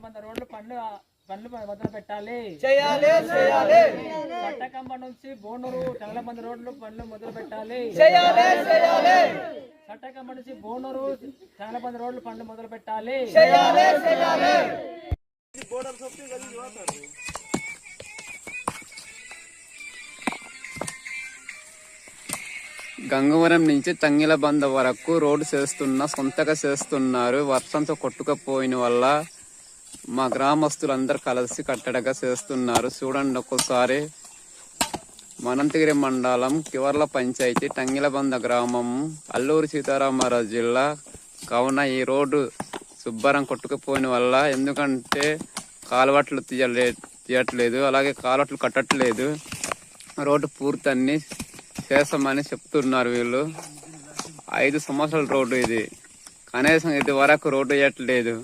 మంది రోడ్లు పనులు మొదలు పెట్టాలి. పట్టకంబ నుంచి బోనూరు చాలా మంది రోడ్లు పనులు మొదలు పెట్టాలి. పట్టకంబ నుంచి బోనూరు చాలా మంది రోడ్లు పనులు మొదలు పెట్టాలి. గంగవరం నుంచి తంగిలబంద వరకు రోడ్డు సొంతగా చేస్తున్నారు. వర్షంతో కొట్టుకుపోయిన వల్ల మా గ్రామస్తులందరూ కలిసి కట్టడగా చేస్తున్నారు. చూడండి ఒక్కసారి. అనంతగిరి మండలం కివర్ల పంచాయతీ తంగిలబంద గ్రామం అల్లూరు సీతారామరాజు జిల్లా. కావున ఈ రోడ్డు శుభ్రం కొట్టుకుపోయిన వల్ల, ఎందుకంటే కాలువట్లు తీయట్లేదు, అలాగే కాలువట్లు కట్టట్లేదు. రోడ్డు పూర్తి అన్ని చేస్తామని చెప్తున్నారు వీళ్ళు. 5 సంవత్సరాల రోడ్డు ఇది, కనీసం ఇది వరకు రోడ్డు వేయట్లేదు.